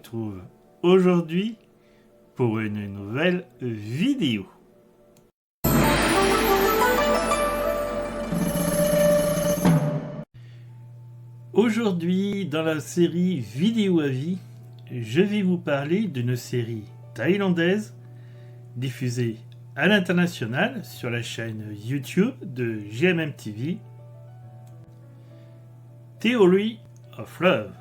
retrouve aujourd'hui pour une nouvelle vidéo. Aujourd'hui, dans la série Vidéo à vie, je vais vous parler d'une série thaïlandaise diffusée à l'international sur la chaîne YouTube de GMM TV, Theory of Love.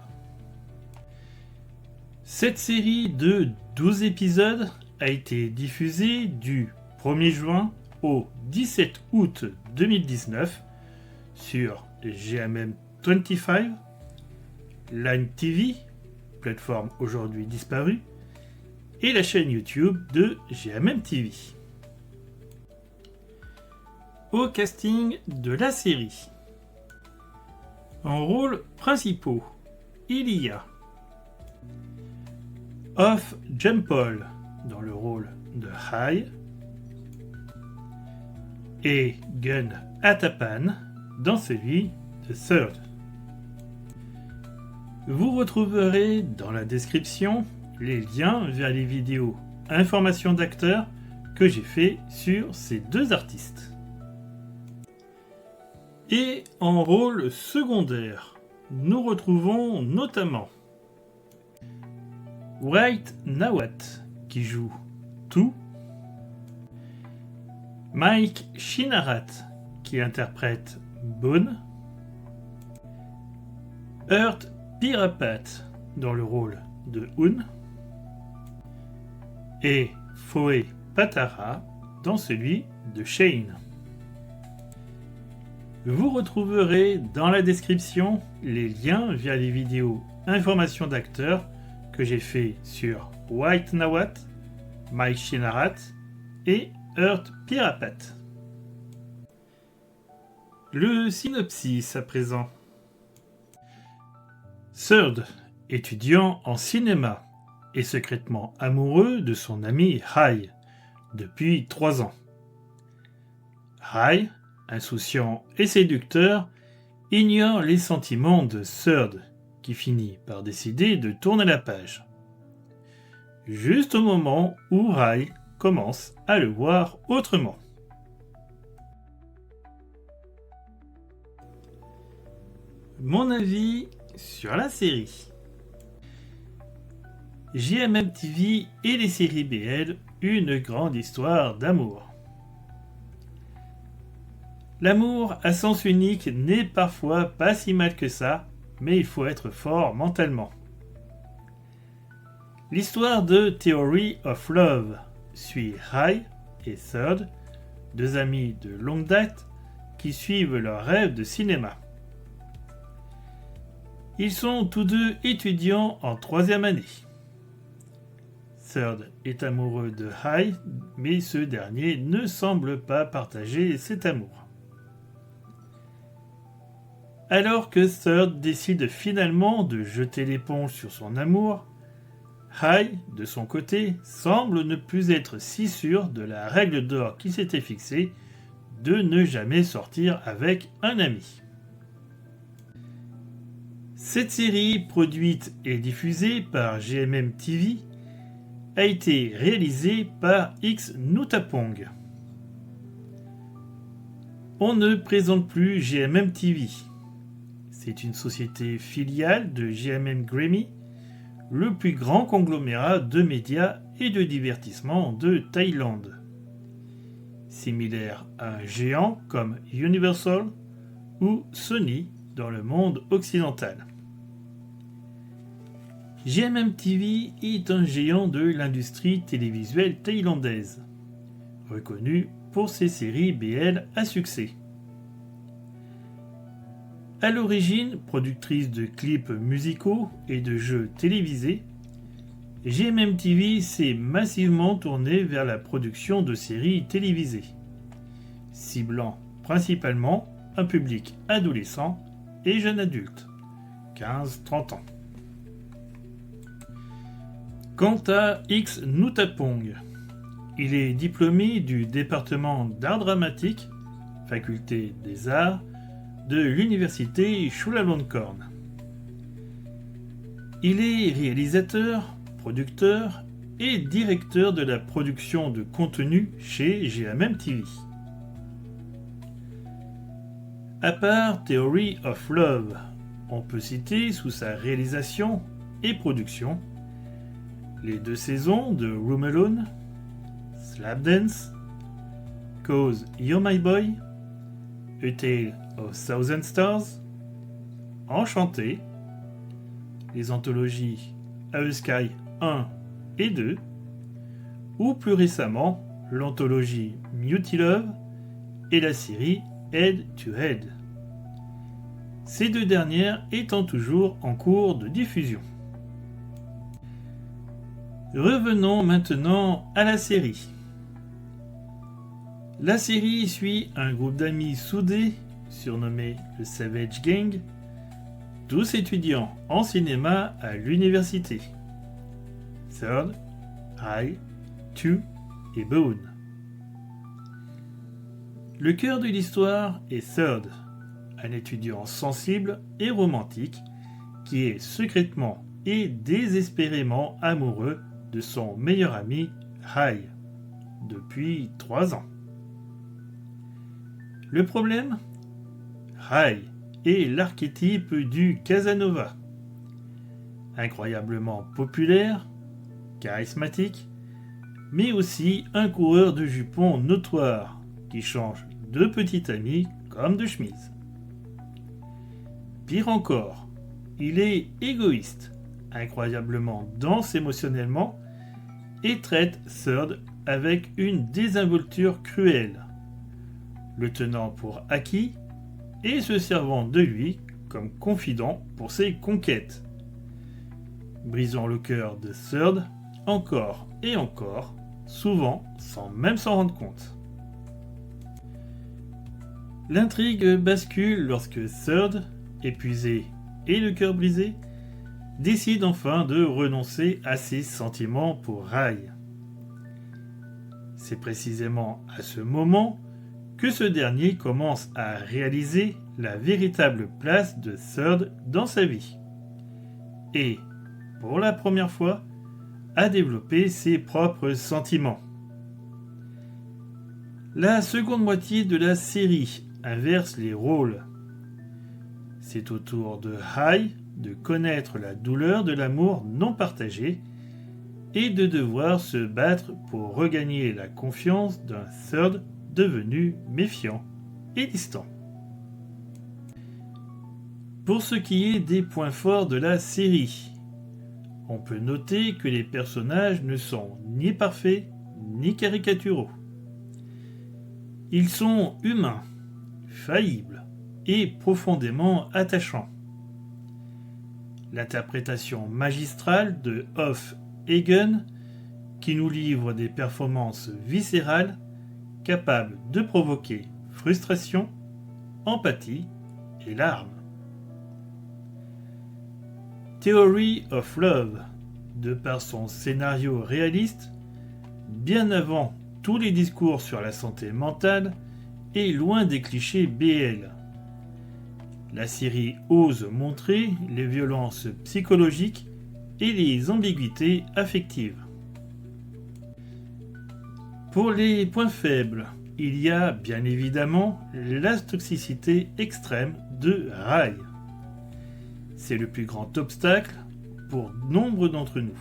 Cette série de 12 épisodes a été diffusée du 1er juin au 17 août 2019 sur GMM 25, Line TV, plateforme aujourd'hui disparue, et la chaîne YouTube de GMM TV. Au casting de la série, en rôles principaux, il y a Off Jampol dans le rôle de Hai et Gun Atapan dans celui de Third. Vous retrouverez dans la description les liens vers les vidéos informations d'acteurs que j'ai fait sur ces deux artistes. Et en rôle secondaire, nous retrouvons notamment White Nawat qui joue Tu, Mike Shinarat qui interprète Boone, Earth Pirapat dans le rôle de Un et Phoe Patara dans celui de Shane. Vous retrouverez dans la description les liens vers les vidéos informations d'acteurs que j'ai fait sur White Nawat, Mike Shinarat et Earth Pirapat. Le synopsis à présent. Third, étudiant en cinéma, est secrètement amoureux de son ami Hai depuis 3 ans. Hai, insouciant et séducteur, ignore les sentiments de Third, qui finit par décider de tourner la page. Juste au moment où Hai commence à le voir autrement. Mon avis sur la série. GMM TV et les séries BL, une grande histoire d'amour. L'amour à sens unique n'est parfois pas si mal que ça, mais il faut être fort mentalement. L'histoire de Theory of Love suit Hai et Third, deux amis de longue date qui suivent leur rêve de cinéma. Ils sont tous deux étudiants en 3e année. Third est amoureux de Hai, mais ce dernier ne semble pas partager cet amour. Alors que Third décide finalement de jeter l'éponge sur son amour, Hai, de son côté, semble ne plus être si sûr de la règle d'or qu'il s'était fixée de ne jamais sortir avec un ami. Cette série, produite et diffusée par GMM TV, a été réalisée par X Nutapong. On ne présente plus GMM TV. C'est une société filiale de GMM Grammy, le plus grand conglomérat de médias et de divertissement de Thaïlande. Similaire à un géant comme Universal ou Sony dans le monde occidental. GMM TV est un géant de l'industrie télévisuelle thaïlandaise, reconnu pour ses séries BL à succès. À l'origine productrice de clips musicaux et de jeux télévisés, GMM TV s'est massivement tournée vers la production de séries télévisées, ciblant principalement un public adolescent et jeune adulte, 15-30 ans. Quant à X Nutapong, il est diplômé du département d'art dramatique, faculté des arts, de l'université Chulalongkorn. Il est réalisateur, producteur et directeur de la production de contenu chez GMM TV. À part Theory of Love, on peut citer sous sa réalisation et production les 2 saisons de Room Alone, Slapdance, Cause You're My Boy, A Tale of Thousand Stars, Enchanté, les anthologies A Sky 1 et 2, ou plus récemment l'anthologie Muty Love et la série Head to Head. Ces 2 dernières étant toujours en cours de diffusion. Revenons maintenant à la série. La série suit un groupe d'amis soudés, surnommé le Savage Gang, tous étudiants en cinéma à l'université. Third, High, Two et Boone. Le cœur de l'histoire est Third, un étudiant sensible et romantique qui est secrètement et désespérément amoureux de son meilleur ami High depuis 3 ans. Le problème ? High est l'archétype du Casanova. Incroyablement populaire, charismatique, mais aussi un coureur de jupons notoire qui change de petit ami comme de chemise. Pire encore, il est égoïste, incroyablement dense émotionnellement et traite Third avec une désinvolture cruelle, le tenant pour acquis et se servant de lui comme confident pour ses conquêtes, brisant le cœur de Third encore et encore, souvent sans même s'en rendre compte. L'intrigue bascule lorsque Third, épuisé et le cœur brisé, décide enfin de renoncer à ses sentiments pour High. C'est précisément à ce moment que ce dernier commence à réaliser la véritable place de Third dans sa vie et, pour la première fois, à développer ses propres sentiments. La seconde moitié de la série inverse les rôles. C'est au tour de High de connaître la douleur de l'amour non partagé et de devoir se battre pour regagner la confiance d'un Third devenu méfiant et distant. Pour ce qui est des points forts de la série, on peut noter que les personnages ne sont ni parfaits ni caricaturaux. Ils sont humains, faillibles et profondément attachants. L'interprétation magistrale de Hoff et Gunn, qui nous livre des performances viscérales capables de provoquer frustration, empathie et larmes. Theory of Love, de par son scénario réaliste, bien avant tous les discours sur la santé mentale, est loin des clichés BL. La série ose montrer les violences psychologiques et les ambiguïtés affectives. Pour les points faibles, il y a bien évidemment la toxicité extrême de High. C'est le plus grand obstacle pour nombre d'entre nous.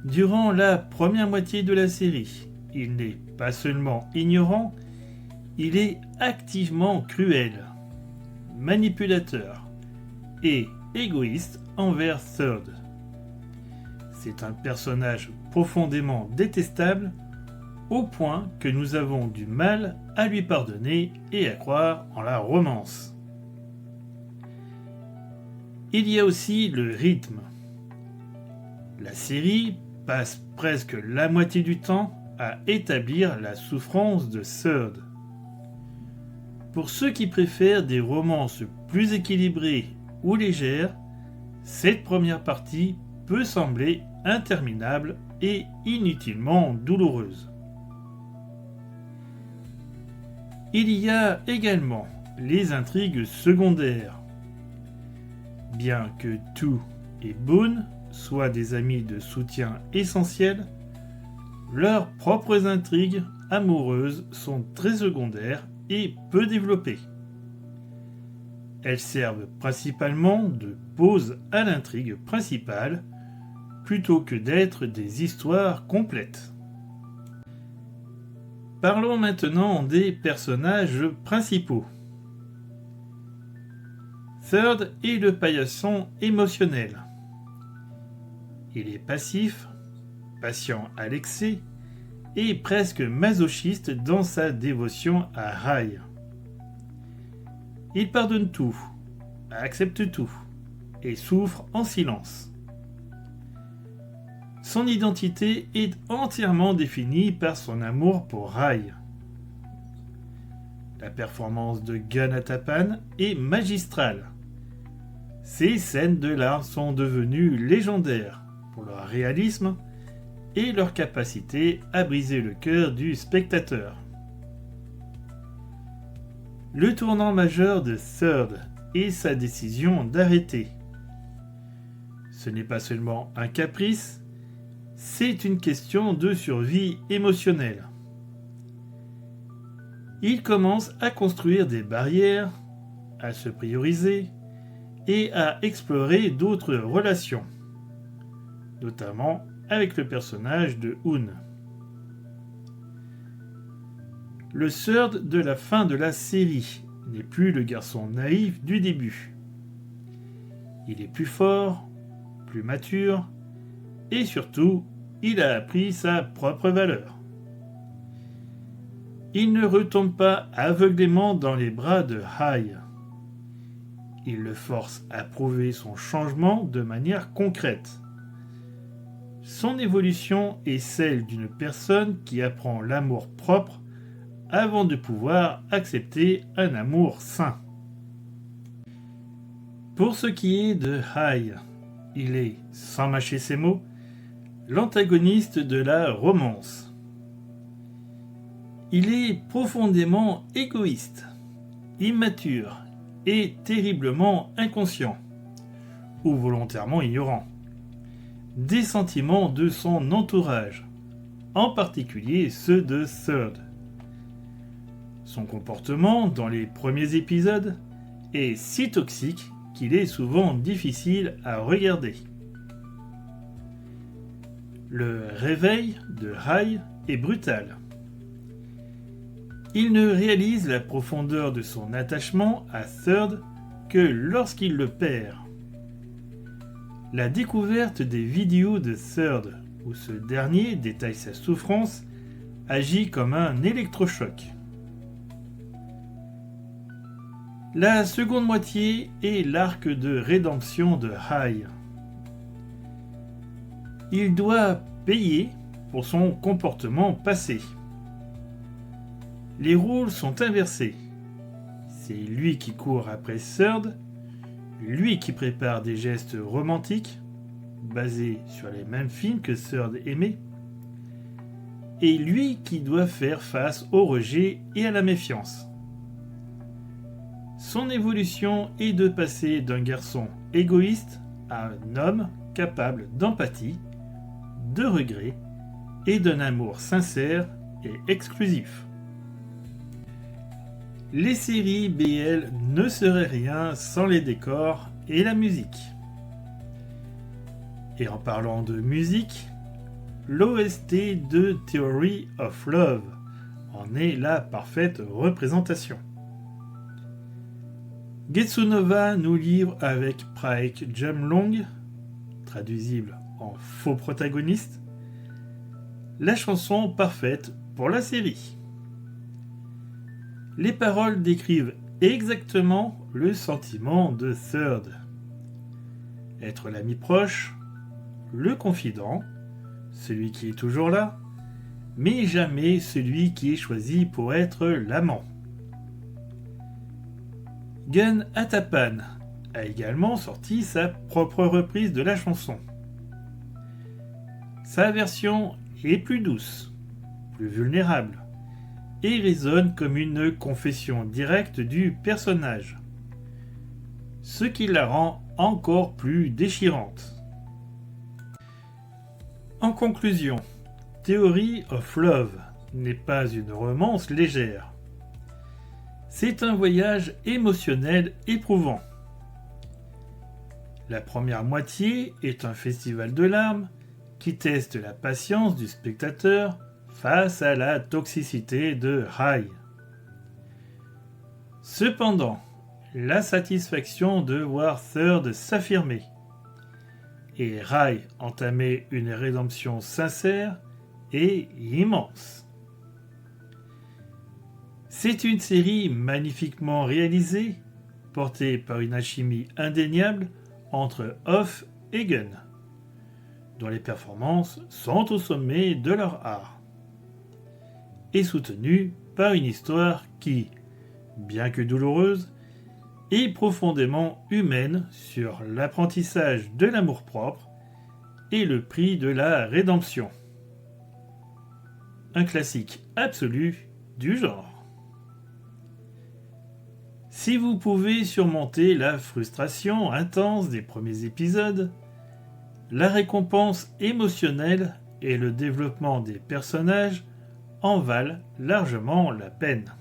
Durant la première moitié de la série, il n'est pas seulement ignorant, il est activement cruel, manipulateur et égoïste envers Third. C'est un personnage profondément détestable au point que nous avons du mal à lui pardonner et à croire en la romance. Il y a aussi le rythme. La série passe presque la moitié du temps à établir la souffrance de Third. Pour ceux qui préfèrent des romances plus équilibrées ou légères, cette première partie peut sembler interminable et inutilement douloureuse. Il y a également les intrigues secondaires. Bien que Tu et Boone soient des amis de soutien essentiels, leurs propres intrigues amoureuses sont très secondaires et peu développées. Elles servent principalement de pause à l'intrigue principale plutôt que d'être des histoires complètes. Parlons maintenant des personnages principaux. Third est le paillasson émotionnel. Il est passif, patient à l'excès et presque masochiste dans sa dévotion à Rai. Il pardonne tout, accepte tout et souffre en silence. Son identité est entièrement définie par son amour pour Rai. La performance de Gun Atapan est magistrale. Ces scènes de larmes sont devenues légendaires pour leur réalisme et leur capacité à briser le cœur du spectateur. Le tournant majeur de Third est sa décision d'arrêter. Ce n'est pas seulement un caprice, c'est une question de survie émotionnelle. Il commence à construire des barrières, à se prioriser et à explorer d'autres relations, notamment avec le personnage de Hoon. Le Third de la fin de la série n'est plus le garçon naïf du début. Il est plus fort, plus mature, et surtout, il a appris sa propre valeur. Il ne retombe pas aveuglément dans les bras de Rai. Il le force à prouver son changement de manière concrète. Son évolution est celle d'une personne qui apprend l'amour propre avant de pouvoir accepter un amour sain. Pour ce qui est de Rai, il est, sans mâcher ses mots, l'antagoniste de la romance. Il est profondément égoïste, immature et terriblement inconscient, ou volontairement ignorant, des sentiments de son entourage, en particulier ceux de Third. Son comportement dans les premiers épisodes est si toxique qu'il est souvent difficile à regarder. Le réveil de Rai est brutal. Il ne réalise la profondeur de son attachement à Third que lorsqu'il le perd. La découverte des vidéos de Third, où ce dernier détaille sa souffrance, agit comme un électrochoc. La seconde moitié est l'arc de rédemption de Rai. Il doit payer pour son comportement passé. Les rôles sont inversés. C'est lui qui court après Third, lui qui prépare des gestes romantiques, basés sur les mêmes films que Third aimait, et lui qui doit faire face au rejet et à la méfiance. Son évolution est de passer d'un garçon égoïste à un homme capable d'empathie, de regret et d'un amour sincère et exclusif. Les séries BL ne seraient rien sans les décors et la musique. Et en parlant de musique, l'OST de Theory of Love en est la parfaite représentation. Getsunova nous livre avec Praek Jamlong, traduisible en faux protagoniste, la chanson parfaite pour la série. Les paroles décrivent exactement le sentiment de Third. Être l'ami proche, le confident, celui qui est toujours là, mais jamais celui qui est choisi pour être l'amant. Gun Atapan a également sorti sa propre reprise de la chanson. Sa version est plus douce, plus vulnérable, et résonne comme une confession directe du personnage, ce qui la rend encore plus déchirantes. En conclusion, Theory of Love n'est pas une romance légère. C'est un voyage émotionnel éprouvant. La première moitié est un festival de larmes qui teste la patience du spectateur face à la toxicité de Rai. Cependant, la satisfaction de voir Third s'affirmer et Rai entamer une rédemption sincère est immense. C'est une série magnifiquement réalisée, portée par une alchimie indéniable entre Off et Gun, dont les performances sont au sommet de leur art, et soutenue par une histoire qui, bien que douloureuse, est profondément humaine sur l'apprentissage de l'amour-propre et le prix de la rédemption. Un classique absolu du genre. Si vous pouvez surmonter la frustration intense des premiers épisodes, la récompense émotionnelle et le développement des personnages en valent largement la peine.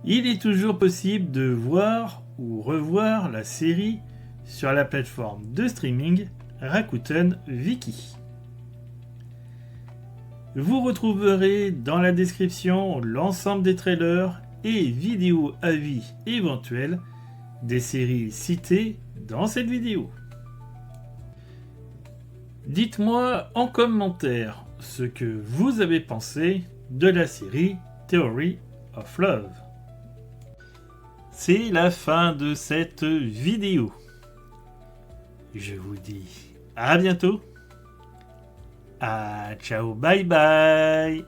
Il est toujours possible de voir ou revoir la série sur la plateforme de streaming Rakuten Viki. Vous retrouverez dans la description l'ensemble des trailers et vidéos avis éventuelles des séries citées dans cette vidéo. Dites-moi en commentaire ce que vous avez pensé de la série Theory of Love. C'est la fin de cette vidéo. Je vous dis à bientôt. Ciao, bye bye.